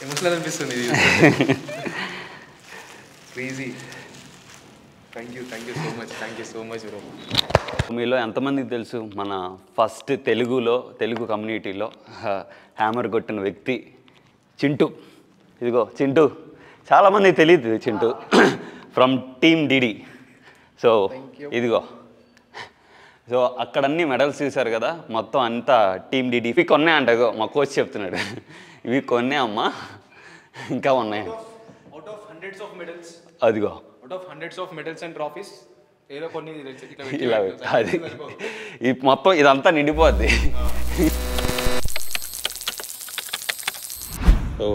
Emotional అనిపిస్తుంది ఇది. Crazy. Thank you so much bro. మీలో ఎంతమందికి తెలుసు మన ఫస్ట్ తెలుగు కమ్యూనిటీలో హ్యామర్ కొట్టిన వ్యక్తి చింటూ. ఇదిగో చింటూ, చాలామందికి తెలియదు Chintu from team DD. So ఇదిగో, సో అక్కడన్నీ మెడల్స్ చూశారు కదా, మొత్తం అంతా టీమ్ డిడి. ఇవి కొన్నే అంటగో మా కోచ్ చెప్తున్నాడు, ఇవి కొన్నే అమ్మా, ఇంకా ఉన్నాయి. Out of hundreds of medals, అదిగో out of hundreds of medals and trophies ఏదో కొన్ని ఇలా అది ఈ మొత్తం ఇదంతా నిండిపోద్ది. సో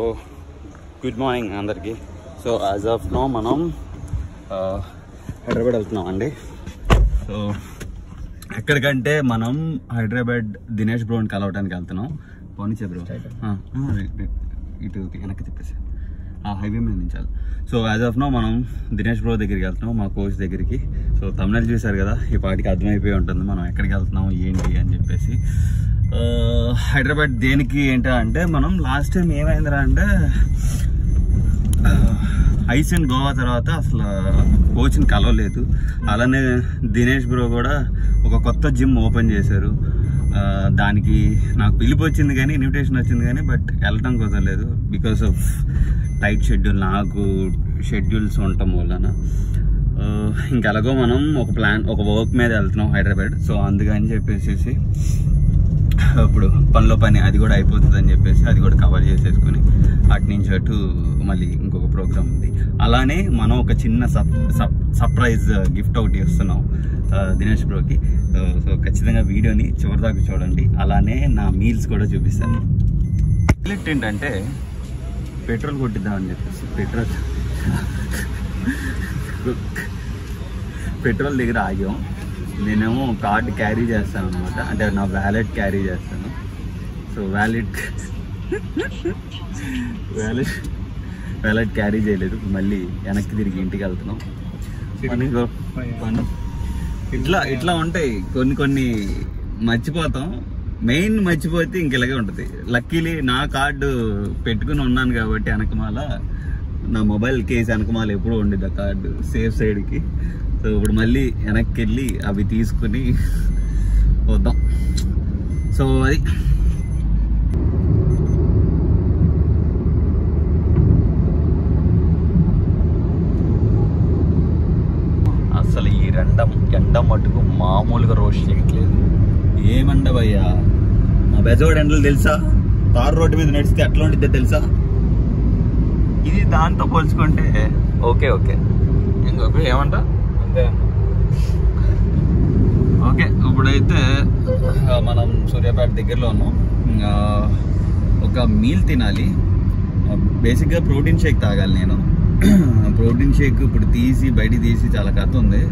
గుడ్ మార్నింగ్ అందరికీ. సో యాజ్ ఆఫ్ నో మనం హైదరాబాద్ వెళ్తున్నాం అండి. సో ఎక్కడికంటే మనం హైదరాబాద్ దినేష్ బ్రోని కలవడానికి వెళ్తున్నాం. పోనీ బ్రో ఇటు వెనక్కి తిప్పేసి ఆ హైవే మీద నుంచాలి. సో యాజ్ ఆఫ్ నో మనం దినేష్ బ్రో దగ్గరికి వెళ్తున్నాం, మా కోచ్ దగ్గరికి. సో తమిళనాడు చూశారు కదా, ఈ పాటికి అర్థమైపోయి ఉంటుంది మనం ఎక్కడికి వెళ్తున్నాం ఏంటి అని చెప్పేసి. హైదరాబాద్ దేనికి ఏంటంటే, మనం లాస్ట్ టైం ఏమైందిరా అంటే ఐస్ అండ్ గోవా తర్వాత అసలు కోచ్ని కలవలేదు. అలానే దినేష్ బ్రో కూడా ఒక కొత్త జిమ్ ఓపెన్ చేశారు. దానికి నాకు పిలుపు వచ్చింది కానీ, ఇన్విటేషన్ వచ్చింది కానీ, బట్ వెళ్ళటం కుదరలేదు బికాస్ ఆఫ్ టైట్ షెడ్యూల్. నాకు షెడ్యూల్స్ ఉండటం వలన ఇంకెలాగో మనం ఒక వర్క్ మీద వెళ్తున్నాం హైదరాబాద్. సో అందుకని చెప్పేసి ఇప్పుడు పనిలో పని అది కూడా అయిపోతుంది అని చెప్పేసి అది కూడా కవర్ చేసేసుకొని అటు నుంచి అటు మళ్ళీ ఇంకొక ప్రోగ్రామ్ ఉంది. అలానే మనం ఒక చిన్న సర్ప్రైజ్ గిఫ్ట్ ఒకటి ఇస్తున్నాం దినేష్ బ్రోకి. సో ఖచ్చితంగా వీడియోని చివరిదాకా చూడండి. అలానే నా మీల్స్ కూడా చూపిస్తాను. హైలైట్ ఏంటంటే పెట్రోల్ కొట్టిద్దామని చెప్పేసి పెట్రోల్ దగ్గర ఆగాం. నేనేమో కార్డ్ క్యారీ చేస్తాను అనమాట, అంటే నా వ్యాలెట్ క్యారీ చేస్తాను. సో వ్యాలెట్ క్యారీ చేయలేదు, మళ్ళీ వెనక్కి తిరిగి ఇంటికి వెళ్తున్నాం. ఇట్లా ఉంటాయి కొన్ని మర్చిపోతాం. మెయిన్ మర్చిపోతే ఇంకెలాగే ఉంటుంది. లక్కీలీ నా కార్డు పెట్టుకుని ఉన్నాను కాబట్టి వెనకమాల నా మొబైల్ కేసు వెనకమాల ఎప్పుడూ ఉండిద్ది ఆ కార్డు సేఫ్ సైడ్కి. సో ఇప్పుడు మళ్ళీ వెనక్కి వెళ్ళి అవి తీసుకుని వద్దాం. సో అది అసలు ఈ ఎండ మట్టుకు మామూలుగా రోస్ట్ చేయట్లేదు. ఏమండవయ్యా, మా బెజవాడ ఎండలు తెలుసా? తారు రోడ్డు మీద నడిస్తే ఎట్లా ఉండిద్దో తెలుసా? ఇది దాంతో పోల్చుకుంటే ఓకే ఇంకొక ఏమంటా అంతే. ఓకే, ఇప్పుడైతే మనం సూర్యాపేట దగ్గరలో ఉన్నాం. ఒక మీల్ తినాలి. బేసిక్గా ప్రోటీన్ షేక్ తాగాలి నేను. ప్రోటీన్ షేక్ ఇప్పుడు బయట తీసి చాలా కథ ఉంది.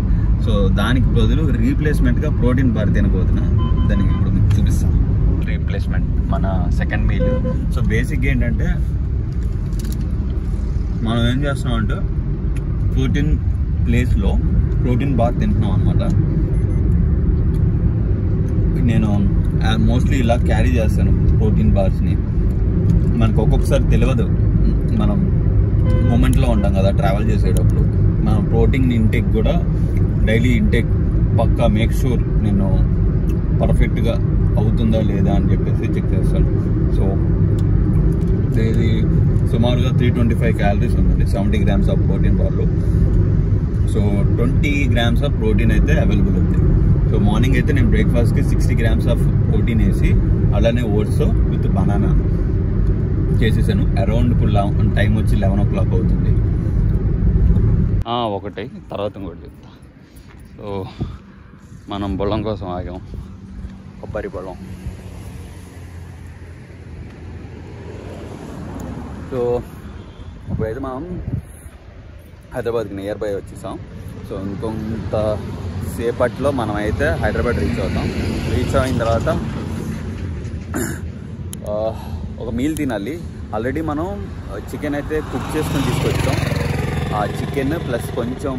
సో దానికి బదులు రీప్లేస్మెంట్గా ప్రోటీన్ బార్ తినబోతున్నా. దానికి ఇప్పుడు మీకు చూపిస్తాను రీప్లేస్మెంట్ మన సెకండ్ మీల్. సో బేసిక్గా ఏంటంటే మనం ఏం చేస్తున్నాం అంటే ప్రోటీన్ ప్లేస్లో ప్రోటీన్ బార్ తింటున్నాం అనమాట. నేను మోస్ట్లీ ఇలా క్యారీ చేస్తాను ప్రోటీన్ బార్స్ని. మనకు ఒక్కొక్కసారి తెలియదు, మనం మూమెంట్లో ఉంటాం కదా ట్రావెల్ చేసేటప్పుడు. మన ప్రోటీన్ ఇంటేక్ కూడా డైలీ ఇంటేక్ పక్కా మేక్ షూర్ నేను పర్ఫెక్ట్గా అవుతుందా లేదా అని చెప్పేసి చెక్ చేస్తాను. సో ఇది సుమారుగా 325 క్యాలరీస్ ఉంటుంది 70 గ్రామ్స్ ఆఫ్ ప్రోటీన్ బార్లో. సో 20 గ్రామ్స్ ఆఫ్ ప్రోటీన్ అయితే అవైలబుల్ ఉంది. సో మార్నింగ్ అయితే నేను బ్రేక్ఫాస్ట్కి 60 గ్రామ్స్ ఆఫ్ ప్రోటీన్ వేసి అలానే ఓట్స్ విత్ బనానా చేసేసాను. అరౌండ్ ఇప్పుడు టైం వచ్చి 11 o'clock అవుతుంది. ఒకటి తర్వాత ఇంకోటి చెప్తా. సో మనం బొల్లం కోసం ఆగాం, కొబ్బరి బొల్లం. సో ఇప్పుడైతే మనం హైదరాబాద్కి నియర్ బై వచ్చేసాం. సో ఇంకొంత సేపట్లో మనం అయితే హైదరాబాద్ రీచ్ అవుతాం. రీచ్ అయిన తర్వాత ఒక మీల్ తినాలి. ఆల్రెడీ మనం చికెన్ అయితే కుక్ చేసుకొని తీసుకొచ్చాం. ఆ చికెన్ ప్లస్ కొంచెం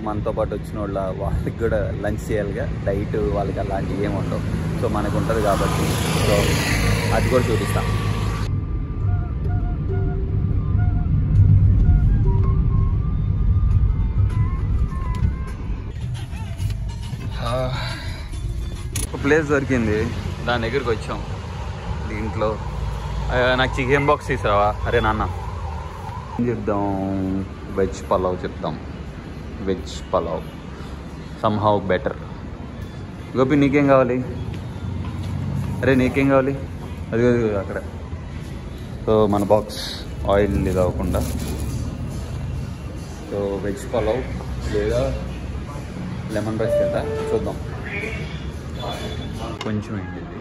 మనతో పాటు వచ్చిన వాళ్ళకి కూడా లంచ్ చేయాలిగా. డైట్ వాళ్ళకి అలాంటివి ఏమి ఉండవు. సో మనకు ఉంటుంది కాబట్టి సో అది కూడా చూపిస్తాం. ప్లేస్ దొరికింది, దాని దగ్గరికి వచ్చాం. దీంట్లో నాకు చికెన్ బాక్స్ తీసుకురావా? అరే నాన్న చెప్దాం, వెజ్ పలావ్ చెప్తాం. Veg pulao somehow better. Gopi నీకేం కావాలి? అరే నీకేం కావాలి? అది అక్కడ. సో మన బాక్స్ ఆయిల్ ఇది అవ్వకుండా. సో వెజ్ పలావ్ లేదా లెమన్ రైస్ కింద చూద్దాం. కొంచెం ఏంటి ఇది,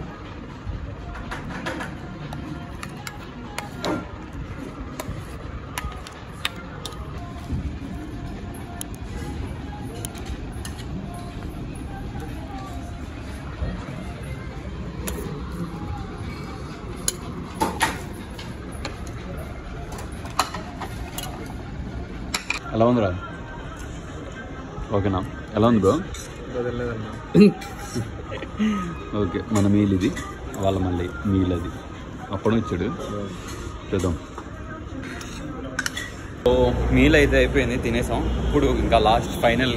ఎలా ఉందిరా? ఓకేనా? ఎలా ఉంది బ్రో? ఓకే, మన మీల్ ఇది, వాళ్ళ మళ్ళీ మీల్ అది. అప్పుడు ఇచ్చాడు, చూద్దాం. సో మీల్ అయితే అయిపోయింది, తినేసాం. ఇప్పుడు ఇంకా లాస్ట్ ఫైనల్,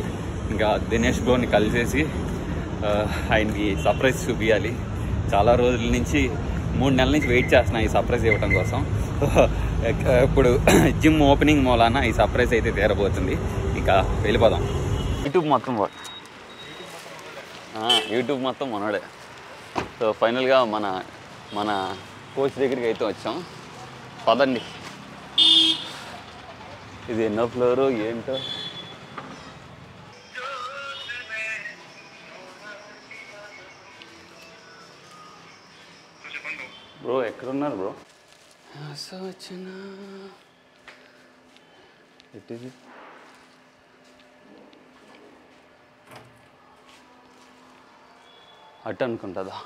ఇంకా దినేష్ బ్రోని కలిసేసి ఆయనకి సర్ప్రైజ్ చూపించాలి. చాలా రోజుల నుంచి, 3 నెలల నుంచి వెయిట్ చేస్తున్నా ఈ సర్ప్రైజ్ ఇవ్వడం కోసం. ఇప్పుడు జిమ్ ఓపెనింగ్ మూలాన ఈ సర్ప్రైజ్ అయితే తీరబోతుంది. ఇంకా వెళ్ళిపోదాం. యూట్యూబ్ మొత్తం మనోడే. సో ఫైనల్గా మన కోచ్ దగ్గరికి అయితే వచ్చాం. పదండి. ఇది ఎన్నో ఫ్లోరు ఏంటో. బ్రో ఎక్కడున్నారు బ్రో? ఇది అటు అనుకుంటుందా?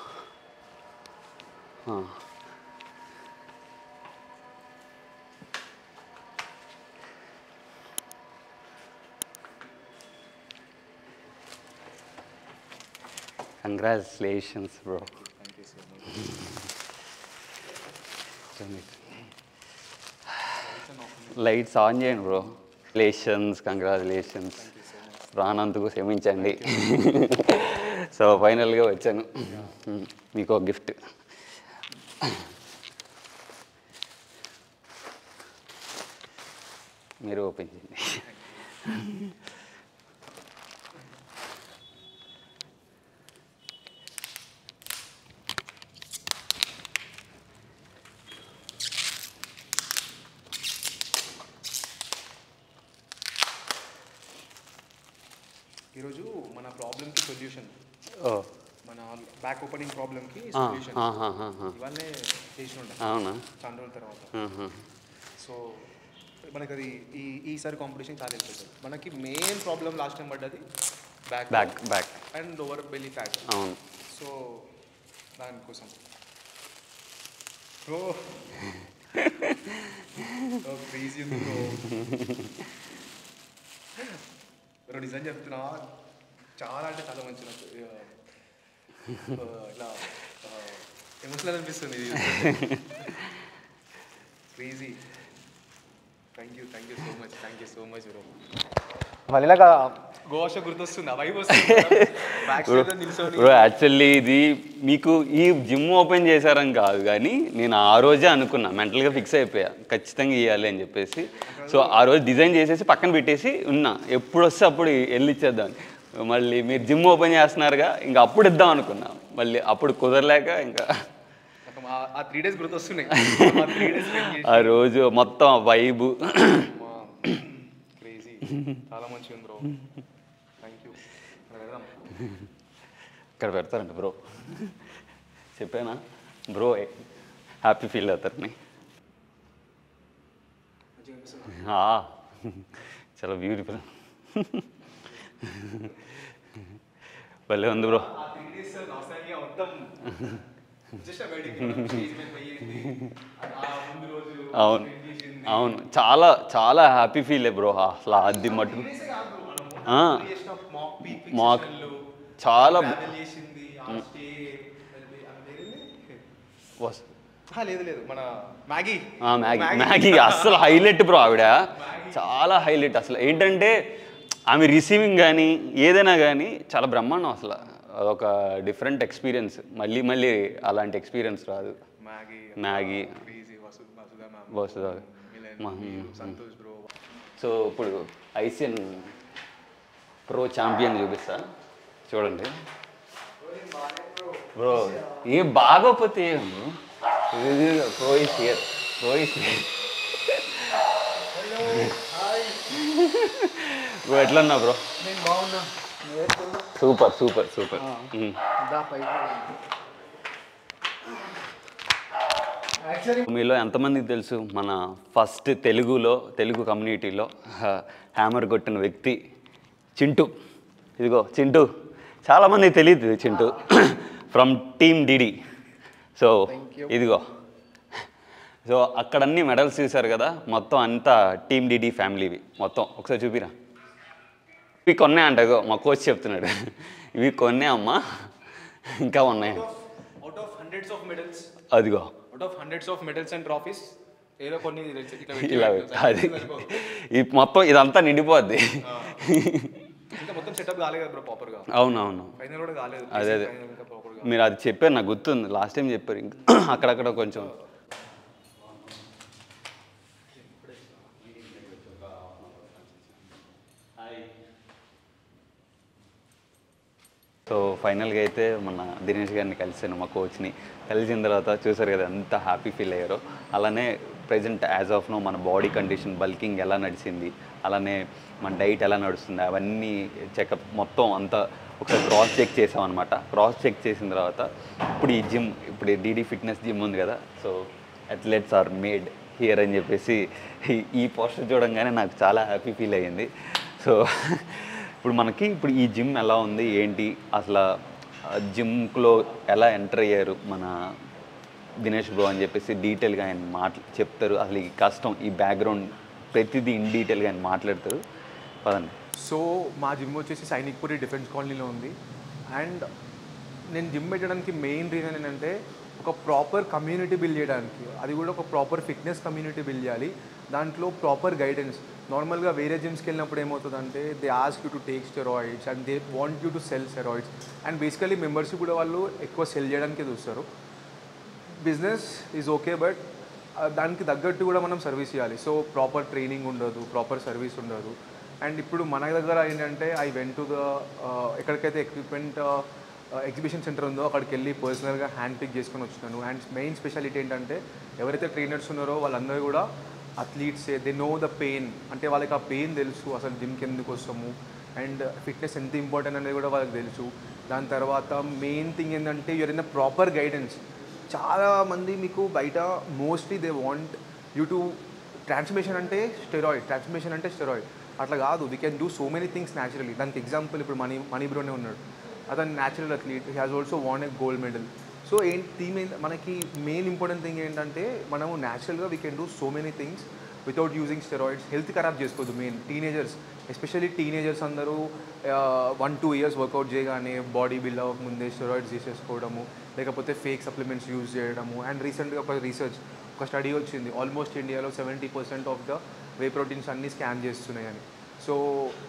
Congratulations bro. లైట్స్ ఆన్ చేయండి బ్రో. కంగ్రాచులేషన్స్. రానందుకు క్షమించండి. సో ఫైనల్గా వచ్చాను, మీకు ఒక గిఫ్ట్. మీరు ఓపెన్ చేయండి. ఈరోజు మన ప్రాబ్లమ్కి సొల్యూషన్, మన బ్యాక్ ఓపెనింగ్ ప్రాబ్లమ్కి సొల్యూషన్ ఇవన్నీ చేసి ఉండే. అవునా? చాలా రోజుల తర్వాత. సో మనకి అది ఈసారి కాంపిటీషన్ చాలా అయిపోతుంది. మనకి మెయిన్ ప్రాబ్లం లాస్ట్ టైం పడ్డది back and lower belly fat. అవును. సో దానికోసం బ్రో క్రేజీ ఉంది బ్రో. నిజం చెప్తున్నా, చాలా అంటే చాలా మంచి నాకు ఇట్లా ఎమోషనల్ అనిపిస్తుంది. Crazy. Thank you so much bro. మళ్ళీ ఇలాగా గోవా షో గుర్తొస్తుంది, వైబ్ వస్తుంది. బ్రో యాక్చువల్లీ ఇది మీకు ఈ జిమ్ ఓపెన్ చేశారని కాదు, కానీ నేను ఆ రోజే అనుకున్నా, మెంటల్గా ఫిక్స్ అయిపోయా ఖచ్చితంగా ఇవ్వాలి అని చెప్పేసి. సో ఆ రోజు డిజైన్ చేసేసి పక్కన పెట్టేసి ఉన్నా, ఎప్పుడు వస్తే అప్పుడు వెళ్ళిచ్చేద్దాం. మళ్ళీ మీరు జిమ్ ఓపెన్ చేస్తున్నారుగా, ఇంకా అప్పుడు ఇద్దాం అనుకున్నా. మళ్ళీ అప్పుడు కుదరలేక ఇంకా ఆ 3 days గుర్తొస్తున్నాయి. ఆ రోజు మొత్తం వైబు క్రేజీ. చాలా మంచిగా ఉంది బ్రో. Thank you. ఇక్కడ పెడతారంట బ్రో, చెప్పానా బ్రో? హ్యాపీ ఫీల్ అవుతారని. చాలా బ్యూటిఫుల్. భలే ఉంది బ్రో. అవును అవును, చాలా చాలా హ్యాపీ ఫీల్ బ్రో. అసలు అది మటుకు మాకు చాలా లేదు మన మ్యాగీ అస్సలు హైలైట్ బ్రో. ఆవిడ చాలా హైలైట్. అసలు ఏంటంటే ఆమె రిసీవింగ్ కానీ ఏదైనా కానీ చాలా బ్రహ్మాండం. అసలు అదొక డిఫరెంట్ ఎక్స్పీరియన్స్. మళ్ళీ మళ్ళీ అలాంటి ఎక్స్పీరియన్స్ రాదు. మ్యాగీ వసుదా. సో ఇప్పుడు ఐసియన్ ప్రో ఛాంపియన్ చూపిస్తా చూడండి బ్రో. ఏ బాగోపోతే ప్రో ఇస్ హియర్. బ్రో ఎట్లా ఉన్నా బ్రో? సూపర్. మీలో ఎంతమందికి తెలుసు మన ఫస్ట్ తెలుగు కమ్యూనిటీలో హ్యామర్ కొట్టిన వ్యక్తి చింటూ. ఇదిగో చింటూ, చాలామందికి తెలియదు Chintu from team DD. So ఇదిగో, సో అక్కడ అన్ని మెడల్స్ చూశారు కదా, మొత్తం అంతా టీమ్ డిడి ఫ్యామిలీవి మొత్తం. ఒకసారి చూపిరా. ఇవి కొన్నే అంట, మా కోచ్ చెప్తున్నాడు, ఇవి కొన్నే అమ్మా, ఇంకా ఉన్నాయి. Out of hundreds of medals, అదిగో out of hundreds of medals and trophies ఏదో కొన్ని ఇలా అది మొత్తం ఇదంతా నిండిపోద్ది. ఇంకా మొత్తం సెటప్ కాలేదు కదా బ్రో ప్రాపర్గా. అవునవును, ఫైనల్ కూడా కాలేదు. అదే మీరు అది చెప్పారు, నాకు గుర్తుంది, లాస్ట్ టైం చెప్పారు. ఇంకా అక్కడక్కడ కొంచెం సో ఫైనల్గా అయితే మన దినేష్ గారిని కలిసాను, మా కోచ్ని కలిసిన తర్వాత చూసారు కదా ఎంత హ్యాపీ ఫీల్ అయ్యారో. అలానే ప్రజెంట్ యాజ్ ఆఫ్ నో మన బాడీ కండిషన్, బల్కింగ్ ఎలా నడిచింది, అలానే మన డైట్ ఎలా నడుస్తుంది, అవన్నీ చెకప్ మొత్తం అంతా ఒకసారి క్రాస్ చెక్ చేసామన్నమాట. క్రాస్ చెక్ చేసిన తర్వాత ఇప్పుడు ఈ జిమ్, ఇప్పుడు డిడి ఫిట్నెస్ జిమ్ ఉంది కదా, so athletes are made here అని చెప్పేసి ఈ పోస్టర్ చూడంగానే నాకు చాలా హ్యాపీ ఫీల్ అయ్యింది. సో ఇప్పుడు ఈ జిమ్ ఎలా ఉంది ఏంటి, అసలు జిమ్లో ఎలా ఎంటర్ అయ్యారు మన దినేష్ బ్రో అని చెప్పేసి డీటెయిల్గా ఆయన చెప్తారు. అసలు ఈ కష్టం, ఈ బ్యాక్గ్రౌండ్ ప్రతిదీ ఇన్ డీటెయిల్గా ఆయన మాట్లాడతారు. పదండి. సో మా జిమ్ వచ్చేసి సైనిక్పురి డిఫెన్స్ కాలనీలో ఉంది. అండ్ నేను జిమ్ పెట్టడానికి మెయిన్ రీజన్ ఏంటంటే ఒక ప్రాపర్ కమ్యూనిటీ బిల్డ్ చేయడానికి, అది కూడా ఒక ప్రాపర్ ఫిట్నెస్ కమ్యూనిటీ బిల్డ్ చేయాలి. దాంట్లో ప్రాపర్ గైడెన్స్. నార్మల్గా వేరే జిమ్స్కి వెళ్ళినప్పుడు ఏమవుతుందంటే they ask you to take steroids and they want you to cell steroids. And basically membership కూడా వాళ్ళు ఎక్కువ సెల్ చేయడానికి చూస్తారు. బిజినెస్ ఈజ్ ఓకే, బట్ దానికి తగ్గట్టు కూడా మనం సర్వీస్ చేయాలి. సో ప్రాపర్ ట్రైనింగ్ ఉండదు, ప్రాపర్ సర్వీస్ ఉండదు. అండ్ ఇప్పుడు మన దగ్గర ఏంటంటే ఐ వెంట్ టు ద ఎక్కడికైతే ఎక్విప్మెంట్ ఎగ్జిబిషన్ సెంటర్ ఉందో అక్కడికి వెళ్ళి పర్సనల్గా హ్యాండ్ పిక్ చేసుకొని వచ్చినాను. అండ్ మెయిన్ స్పెషాలిటీ ఏంటంటే ఎవరైతే ట్రైనర్స్ ఉన్నారో వాళ్ళందరూ కూడా అథ్లీట్సే. దే నో ద పెయిన్, అంటే వాళ్ళకి ఆ పెయిన్ తెలుసు, అసలు జిమ్కి ఎందుకు వస్తాము అండ్ ఫిట్నెస్ ఎంత ఇంపార్టెంట్ అనేది కూడా వాళ్ళకి తెలుసు. దాని తర్వాత మెయిన్ థింగ్ ఏంటంటే you're in the proper guidance. చాలామంది మీకు బయట mostly they want you to transformation అంటే స్టెరాయిడ్, అట్లా కాదు. We can do so many things naturally. దానికి ఎగ్జాంపుల్ ఇప్పుడు మనీ బ్రోనే ఉన్నాడు, అతను natural athlete, he has also won a gold medal. So మనకి మెయిన్ ఇంపార్టెంట్ థింగ్ ఏంటంటే మనము న్యాచురల్గా we can do so many things without using steroids. Health ఖరాబ్ చేసుకోవద్దు. మెయిన్ టీనేజర్స్, ఎస్పెషల్లీ టీనేజర్స్ అందరూ 1-2 years వర్కౌట్ చేయగానే బాడీ బిల్డ్ అవ్వక ముందే స్టెరాయిడ్స్ తీసేసుకోవడము, లేకపోతే ఫేక్ సప్లిమెంట్స్ యూజ్ చేయడము. అండ్ రీసెంట్గా ఒక స్టడీ వచ్చింది, ఆల్మోస్ట్ ఇండియాలో 70% ఆఫ్ ద వే ప్రోటీన్స్ అన్నీ స్కామ్ చేస్తున్నాయని. సో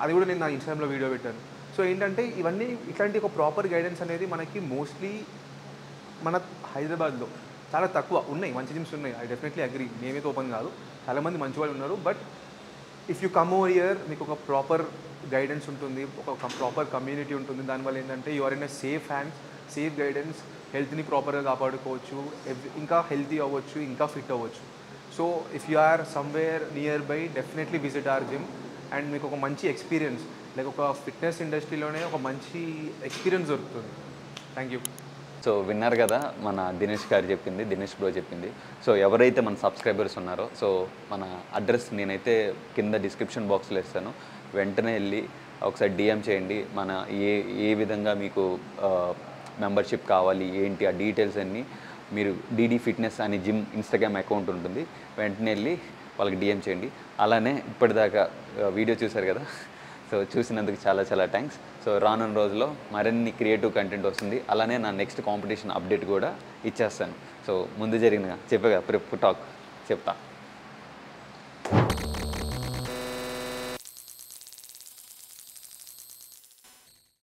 అది కూడా నేను నా ఇన్స్టాగ్రామ్లో వీడియో పెట్టాను. సో ఏంటంటే ఇవన్నీ ఇట్లాంటి ఒక ప్రాపర్ గైడెన్స్ అనేది మనకి మోస్ట్లీ మన హైదరాబాద్లో చాలా తక్కువ ఉన్నాయి. మంచి జిమ్స్ ఉన్నాయి, ఐ డెఫినెట్లీ అగ్రీ, మేమైతే ఓపెన్ కాదు, చాలామంది మంచి వాళ్ళు ఉన్నారు. But if you come over here మీకు ఒక ప్రాపర్ గైడెన్స్ ఉంటుంది, ఒక ప్రాపర్ కమ్యూనిటీ ఉంటుంది. దానివల్ల ఏంటంటే you are in a safe hands, safe guidance, హెల్త్ని ప్రాపర్గా కాపాడుకోవచ్చు, ఇంకా హెల్తీ అవ్వచ్చు, ఇంకా ఫిట్ అవ్వచ్చు. So if you are somewhere near by definitely visit our gym and మీకు ఒక మంచి ఎక్స్పీరియన్స్, లైక్ ఒక ఫిట్నెస్ ఇండస్ట్రీలోనే ఒక మంచి ఎక్స్పీరియన్స్ దొరుకుతుంది. Thank you. సో విన్నారు కదా మన దినేష్ గారు చెప్పింది, దినేష్ బ్రో చెప్పింది. సో ఎవరైతే మన సబ్స్క్రైబర్స్ ఉన్నారో, సో మన అడ్రస్ నేనైతే కింద డిస్క్రిప్షన్ బాక్స్లో ఇస్తాను, వెంటనే వెళ్ళి ఒకసారి డిఎం చేయండి. మన ఏ విధంగా మీకు మెంబర్షిప్ కావాలి ఏంటి ఆ డీటెయిల్స్ అన్నీ మీరు డిడి ఫిట్నెస్ అనే జిమ్ ఇన్స్టాగ్రామ్ అకౌంట్ ఉంటుంది, వెంటనే వెళ్ళి వాళ్ళకి డిఎం చేయండి. అలానే ఇప్పటిదాకా వీడియో చూశారు కదా, సో చూసినందుకు చాలా చాలా థ్యాంక్స్. సో రానున్న రోజుల్లో మరిన్ని క్రియేటివ్ కంటెంట్ వస్తుంది. అలానే నా నెక్స్ట్ కాంపిటీషన్ అప్డేట్ కూడా ఇచ్చేస్తాను. సో ముందు జరిగిన చెప్పగా ప్రిప్ టాక్ చెప్తా.